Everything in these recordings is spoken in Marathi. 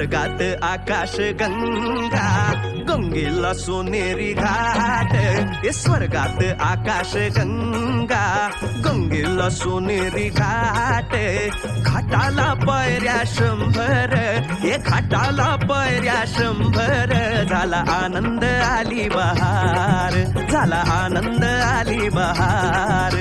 स्वर्गात आकाश गंगा, गंगेला सोनेरी घाट. हे स्वर्गात आकाश गंगा, गंगेला सोनेरी घाट. घाटाला पायऱ्या 100, हे घाटाला पायऱ्या 100. झाला आनंद आली बहार, झाला आनंद आली बहार.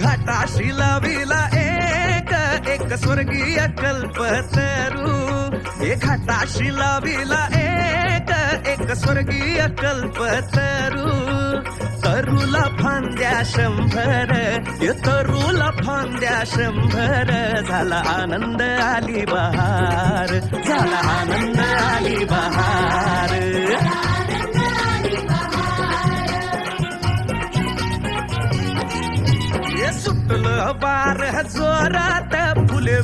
घाटाशी लाविला एक स्वर्गीय कल्पतरू. हे घाटाशी लाविला एक स्वर्गीय कल्पतरू. तरूला फांद्या 100, हे तरूला फांद्या 100. झाला आनंद आली बहार, झाला आनंद आली बहार. सुटलं बार जोरात, फुले